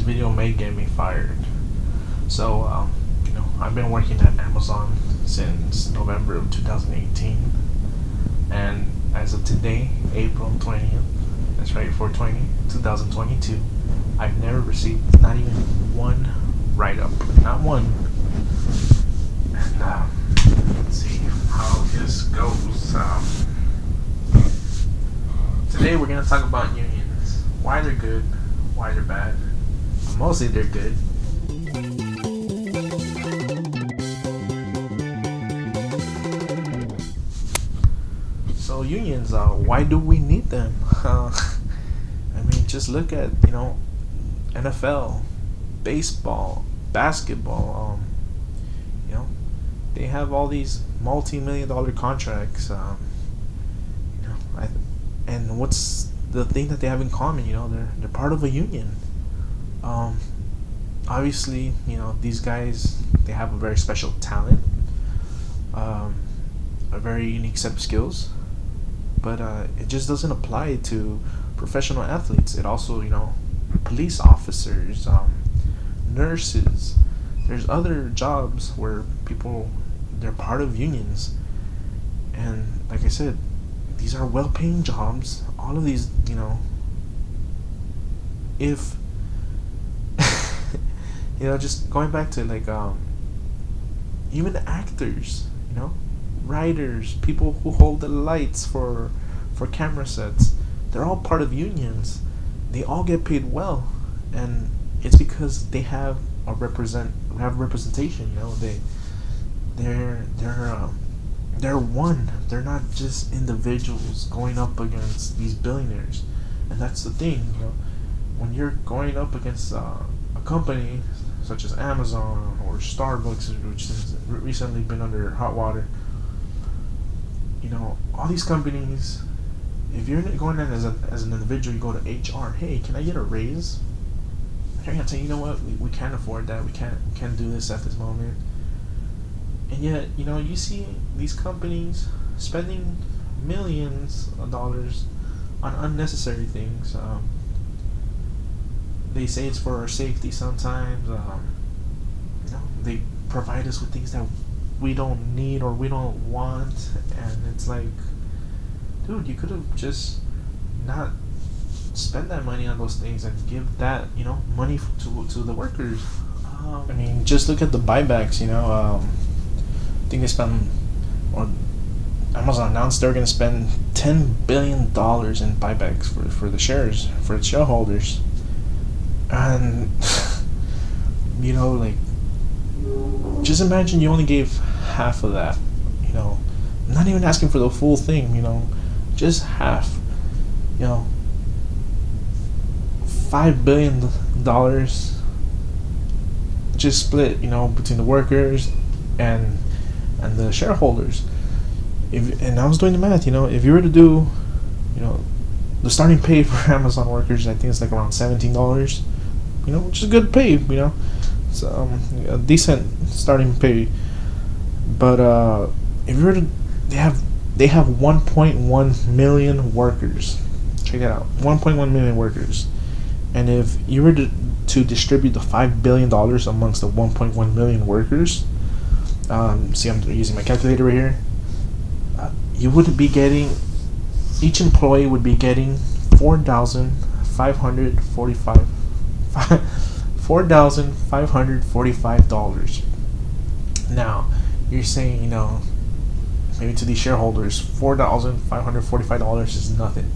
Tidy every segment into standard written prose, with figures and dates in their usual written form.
video may get me fired. So, I've been working at Amazon since November of 2018, and as of today, April 20th, that's right, 420, 2022, I've never received not even one write-up, not one. And let's see how this goes. Today we're gonna talk about unions, why they're good, why they're bad. Mostly they're good. So unions, why do we need them? I mean, just look at NFL, baseball, basketball. They have all these multi-million-dollar contracts. And what's the thing that they have in common? They're part of a union. Obviously, these guys, they have a very special talent, a very unique set of skills, but it just doesn't apply to professional athletes. It also, police officers, nurses. There's other jobs where they're part of unions, and like I said, these are well-paying jobs. All of these, if just going back to even actors, writers, people who hold the lights for camera sets, they're all part of unions. They all get paid well, and it's because they have representation. They're one. They're not just individuals going up against these billionaires, and that's the thing. When you're going up against a company such as Amazon or Starbucks, which has recently been under hot water, all these companies. If you're going in as an individual, you go to HR. Hey, can I get a raise? They're gonna say, you know what, we can't afford that. We can't do this at this moment. And yet, you see these companies spending millions of dollars on unnecessary things. They say it's for our safety sometimes. They provide us with things that we don't need or we don't want, and it's like, dude, you could have just not spend that money on those things and give that money to the workers. I mean, just look at the buybacks. I think they spent, or Amazon announced they're going to spend $10 billion in buybacks for the shares, for its shareholders. And just imagine you only gave half of that. Not even asking for the full thing. Just half. $5 billion just split. Between the workers and the shareholders. And I was doing the math. If you were to do, the starting pay for Amazon workers, I think it's like around $17. Which is good pay. It's a decent starting pay. But if you were to, they have 1.1 million workers. Check that out, 1.1 million workers. And if you were to distribute the $5 billion amongst the 1.1 million workers, see, I'm using my calculator right here. You would be getting, each employee would be getting $4,545. Now, you're saying, maybe to these shareholders, $4,545 is nothing.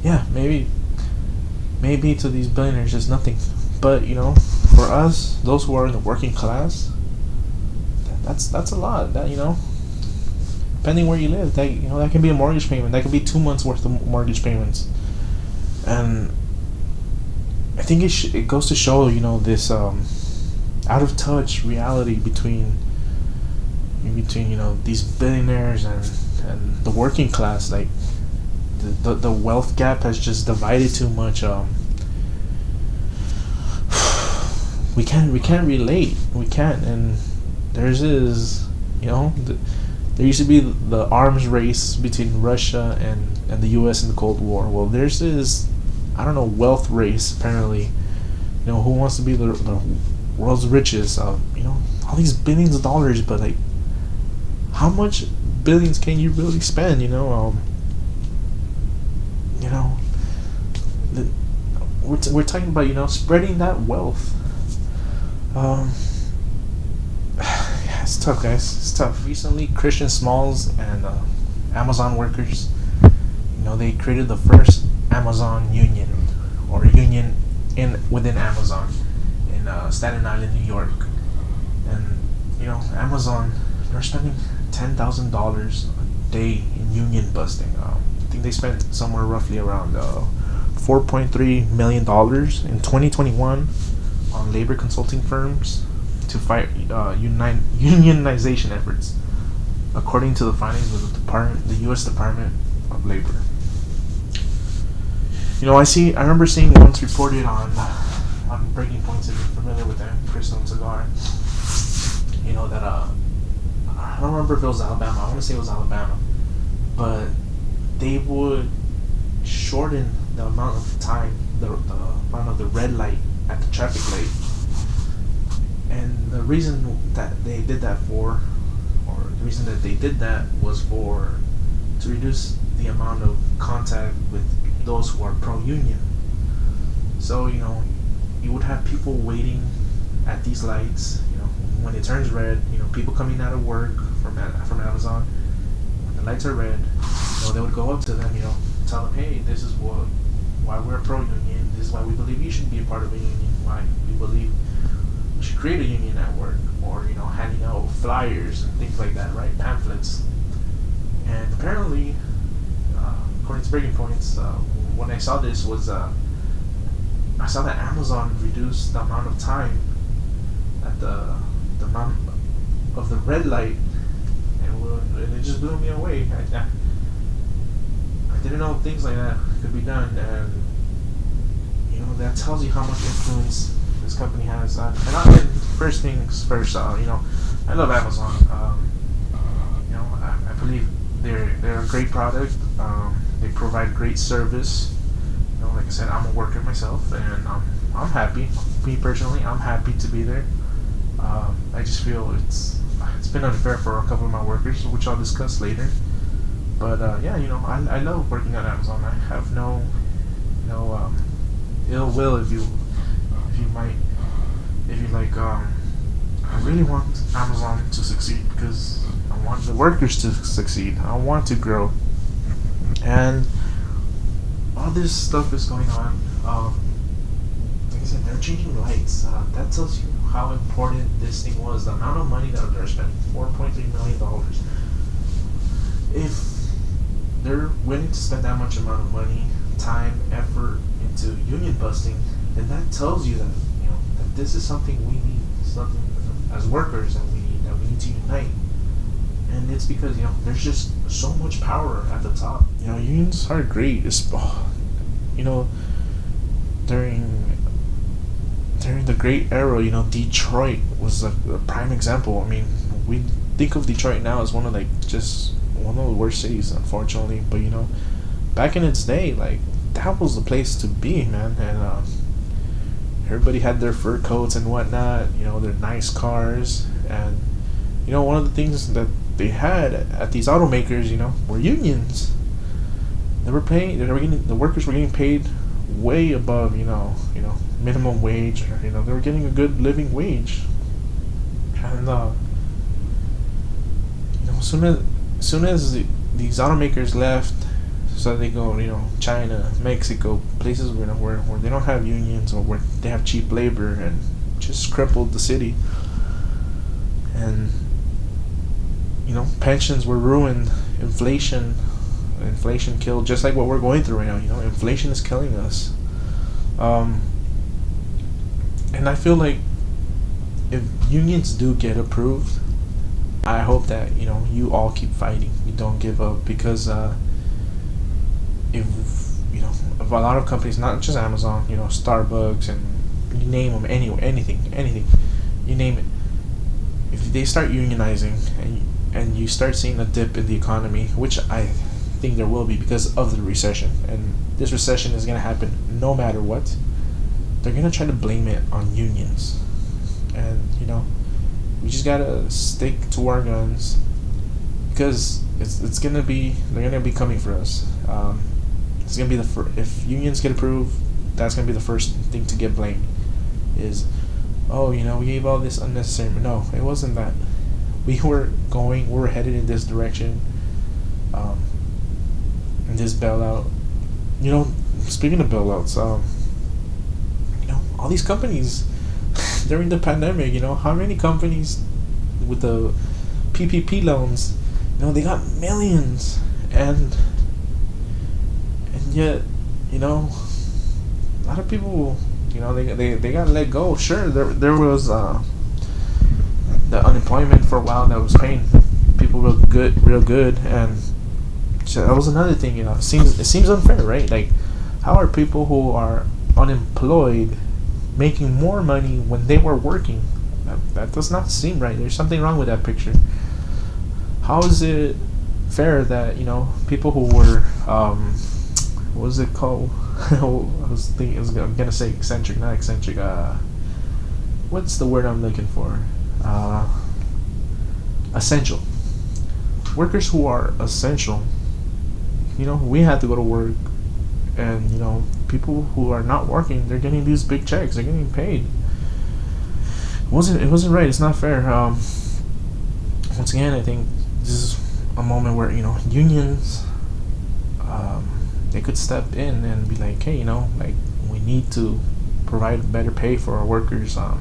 Yeah, maybe to these billionaires is nothing. But for us, those who are in the working class, that's a lot. That depending where you live, that can be a mortgage payment. That could be 2 months worth of mortgage payments. And I think it goes to show this out of touch reality between these billionaires and the working class. Like the wealth gap has just divided too much. We can't relate. We can't. And there's this, there used to be the arms race between Russia and the U.S. in the Cold War. Well, there's this, I don't know, wealth race apparently, who wants to be the world's richest? All these billions of dollars, but like, how much billions can you really spend? You know, the, we're talking about spreading that wealth. Um, yeah, it's tough, guys. It's tough. Recently, Christian Smalls and Amazon workers, they created the first Amazon union, or union within Amazon in Staten Island, New York, and Amazon, they're spending $10,000 a day in union busting. I think they spent somewhere roughly around $4.3 million in 2021 on labor consulting firms to fight unionization efforts, according to the findings of the U.S. Department of Labor. I remember seeing once reported on Breaking Points, if you're familiar with them, Crystal and Cigar. That I don't remember if it was Alabama. I want to say it was Alabama, but they would shorten the amount of time, the amount of the red light at the traffic light. And the reason that they did that was to reduce the amount of contact with those who are pro-union. So you would have people waiting at these lights. When it turns red, people coming out of work from Amazon. When the lights are red, they would go up to them, tell them, hey, this is why we're pro-union. This is why we believe you should be a part of a union. Why we believe we should create a union at work, or handing out flyers and things like that, right? Pamphlets. And apparently, according to Breaking Points, when I saw this I saw that Amazon reduced the amount of time at the amount of the red light, and it just blew me away. I didn't know things like that could be done, and that tells you how much influence this company has. And first things first, I love Amazon. I believe they're a great product. They provide great service. Like I said, I'm a worker myself, and I'm happy. Me personally, I'm happy to be there. I just feel it's been unfair for a couple of my workers, which I'll discuss later. But I love working at Amazon. I have no ill will if you like. I really want Amazon to succeed because I want the workers to succeed. I want to grow, and all this stuff is going on. Like I said, they're changing lights. That tells you how important this thing was. The amount of money that they're spending, $4.3 million. If they're willing to spend that much amount of money, time, effort into union busting, then that tells you that that this is something we need, something as workers that we need to unite. And it's because there's just so much power at the top. Unions are great. During the great era, Detroit was a prime example. I mean, we think of Detroit now as one of the worst cities, unfortunately. But back in its day, that was the place to be, man. And everybody had their fur coats and whatnot. Their nice cars, and one of the things that they had at these automakers, were unions. The workers were getting paid way above, minimum wage, or they were getting a good living wage. And soon as these automakers left, so they go, China, Mexico, places where they don't have unions, or where they have cheap labor, and just crippled the city. And pensions were ruined. Inflation killed, just like what we're going through right now. Inflation is killing us. And I feel like if unions do get approved, I hope that you all keep fighting. You don't give up, because if a lot of companies, not just Amazon, Starbucks, and you name them, anything, you name it. If they start unionizing, and you start seeing a dip in the economy, which I think there will be because of the recession, and this recession is going to happen no matter what. they're gonna try to blame it on unions, and we just gotta stick to our guns, because it's gonna be they're gonna be coming for us. It's gonna be if unions get approved, that's gonna be the first thing to get blamed. Is, oh, we gave all this unnecessary. No, it wasn't that. We were headed in this direction. In this bailout. Speaking of bailouts, all these companies during the pandemic, how many companies with the PPP loans, they got millions, and yet, a lot of people, they got let go. Sure, there was the unemployment for a while that was paying people real good, and so that was another thing. It seems unfair, right? Like, how are people who are unemployed making more money when they were working? That does not seem right. There's something wrong with that picture. How is it fair that people who were what was it called? I'm gonna say eccentric, not eccentric. What's the word I'm looking for? Essential workers who are essential. We had to go to work, and people who are not working, they're getting these big checks. They're getting paid. It wasn't right. It's not fair. Once again, I think this is a moment where unions, they could step in and be like, hey, like, we need to provide better pay for our workers. There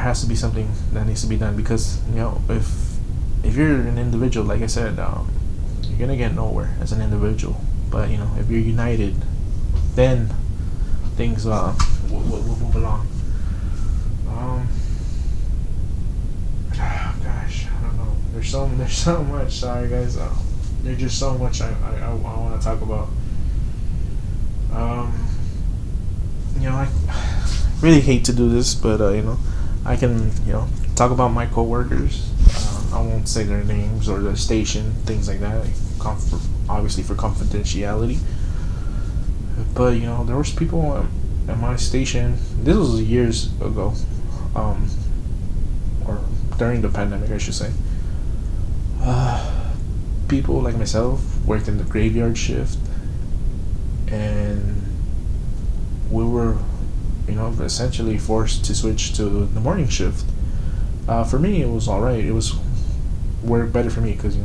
has to be something that needs to be done, because if you're an individual, like I said, you're gonna get nowhere as an individual. But if you're united, then things will move along. Gosh, I don't know. There's so much. Sorry, guys. There's just so much I want to talk about. I really hate to do this, but I can talk about my coworkers. I won't say their names or their station, things like that, obviously for confidentiality. But there was people at my station. This was years ago, or during the pandemic, I should say. People like myself worked in the graveyard shift, and we were, essentially forced to switch to the morning shift. For me, it was all right. It was worked better for me because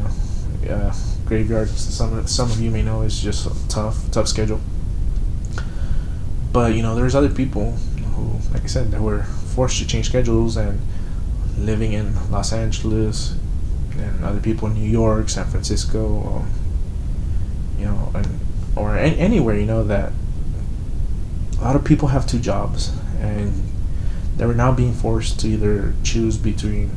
graveyard. Some of you may know is just a tough schedule. But there's other people who, like I said, that were forced to change schedules and living in Los Angeles, and other people in New York, San Francisco, or anywhere, that a lot of people have two jobs, and they were now being forced to either choose between,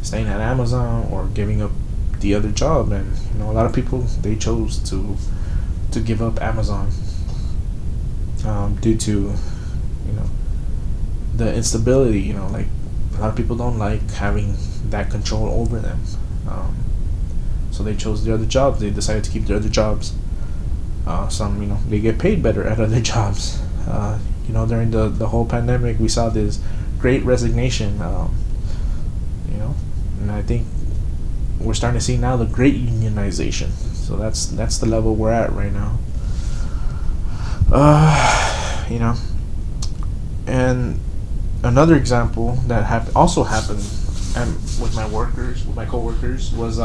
staying at Amazon or giving up the other job. And a lot of people, they chose to give up Amazon, due to the instability. Like, a lot of people don't like having that control over them, so they chose the other jobs. They decided to keep their other jobs. Some they get paid better at other jobs. During the whole pandemic, we saw this great resignation, and I think we're starting to see now the great unionization. So that's the level we're at right now. And another example that also happened with my coworkers, was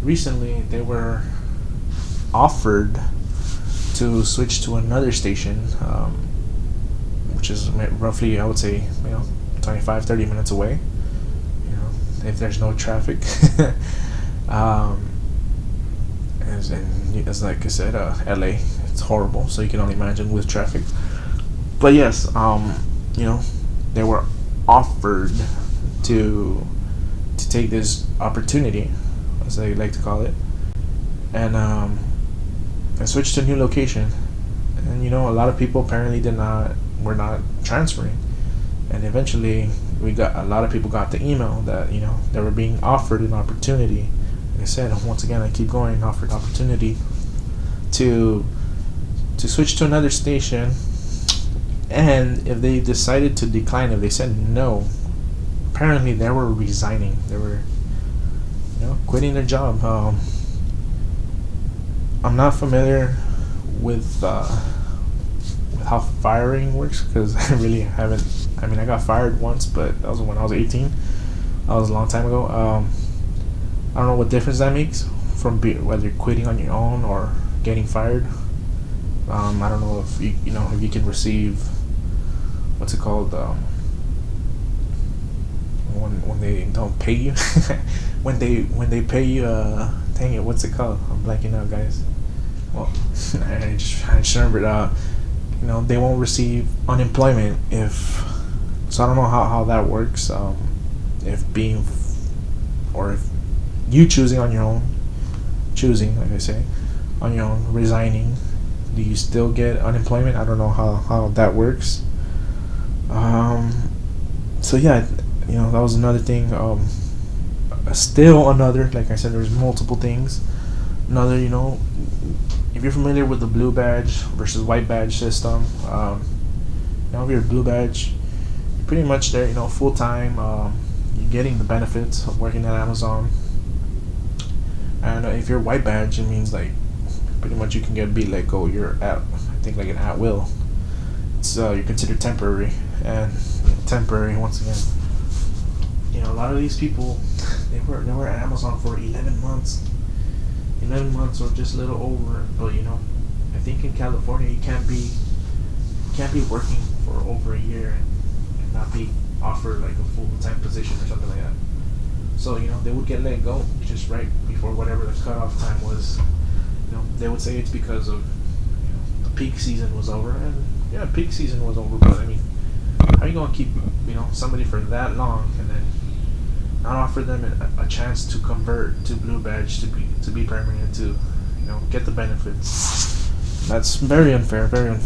recently they were offered to switch to another station, which is roughly, I would say, 25-30 minutes away, if there's no traffic. As like I said, LA, it's horrible, so you can only imagine with traffic. But yes, they were offered to take this opportunity, as they like to call it, and switch to a new location. And a lot of people apparently were not transferring, and eventually a lot of people got the email that they were being offered an opportunity, like I said, once again, I keep going, offered opportunity to switch to another station, and if they decided to decline, if they said no, apparently they were resigning. They were, quitting their job. I'm not familiar with how firing works because I really haven't. I mean, I got fired once, but that was when I was 18. That was a long time ago. I don't know what difference that makes from whether you're quitting on your own or getting fired. I don't know if if you can receive what's it called when they don't pay you when they pay you dang it, what's it called? I'm blanking out, guys. Well, I just remembered. They won't receive unemployment if. So I don't know how that works. If being or if you choosing on your own, like I say, on your own, resigning, do you still get unemployment? I don't know how that works. So yeah, that was another thing. Still another, like I said, there's multiple things. Another, if you're familiar with the blue badge versus white badge system, if you're a blue badge, you're pretty much there, full time. You're getting the benefits of working at Amazon. And if you're white badge, it means like pretty much you can be let go. You're I think like an at will. It's you're considered temporary, and temporary once again. A lot of these people, they were at Amazon for 11 months. 11 months or just a little over, but I think in California you can't be working for over a year and not be offered like a full-time position or something like that. So they would get let go just right before whatever the cutoff time was. They would say it's because of the peak season was over, and yeah, peak season was over. But I mean, how are you gonna keep somebody for that long and then not offer them a chance to convert to blue badge to be permanent, to get the benefits? That's very unfair, and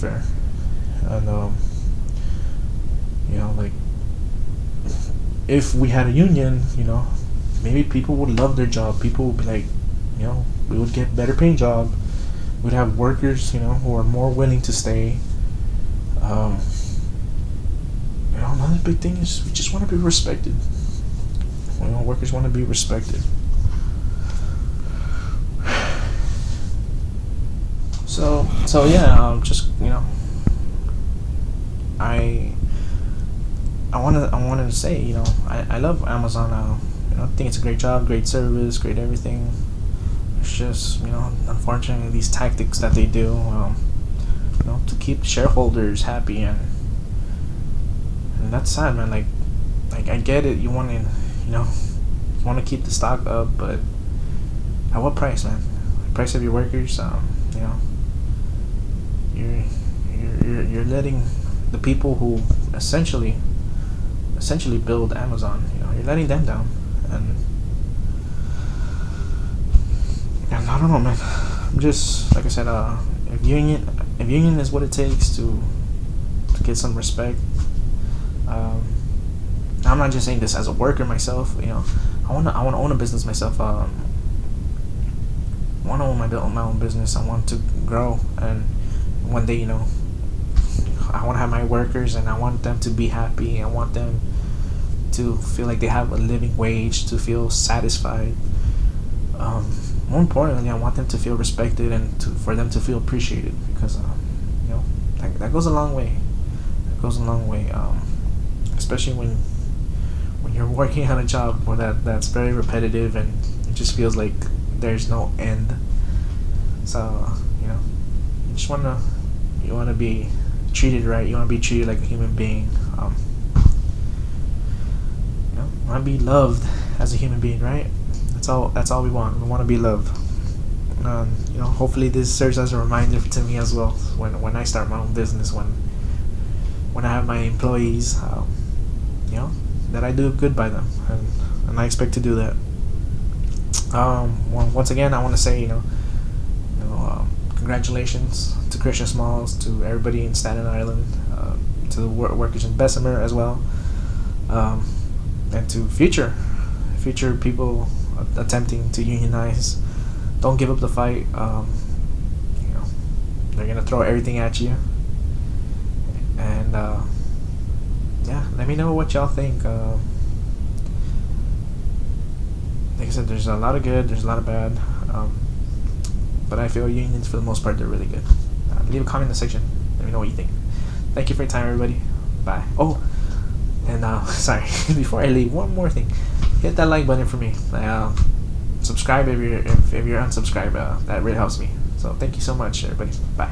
like if we had a union, maybe people would love their job. People would be like, we would get better paying job. We'd have workers, who are more willing to stay. Another big thing is we just want to be respected. Workers want to be respected. So yeah, just I wanted to say, I love Amazon. I think it's a great job, great service, great everything. It's just unfortunately these tactics that they do, to keep shareholders happy, and that's sad, man. Like I get it. You want to you want to keep the stock up, but at what price, man? The price of your workers. You're letting the people who essentially build Amazon, you're letting them down, and I don't know, man. I'm just, like I said, if union is what it takes to get some respect. I'm not just saying this as a worker myself. I wanna own a business myself. I wanna own my own business. I want to grow, and one day, I want to have my workers, and I want them to be happy. I want them to feel like they have a living wage, to feel satisfied. More importantly, I want them to feel respected, and for them to feel appreciated, because that goes a long way. That goes a long way, especially when you're working on a job where that's very repetitive and it just feels like there's no end. So you just wanna be treated right. You wanna be treated like a human being. Want to be loved as a human being, right? That's all we want. We want to be loved. Hopefully this serves as a reminder to me as well when I start my own business, when I have my employees, that I do good by them, and I expect to do that. Once again, I want to say, congratulations to Christian Smalls, to everybody in Staten Island, to the workers in Bessemer as well, and to future people attempting to unionize, don't give up the fight. You know, they're gonna throw everything at you, and yeah, let me know what y'all think. Like I said, there's a lot of good, there's a lot of bad, but I feel unions for the most part they're really good. Leave a comment in the section. Let me know what you think. Thank you for your time, everybody. Bye. Oh, and sorry, before I leave, one more thing. Hit that like button for me. Subscribe if you're unsubscribed. That really helps me. So thank you so much, everybody. Bye.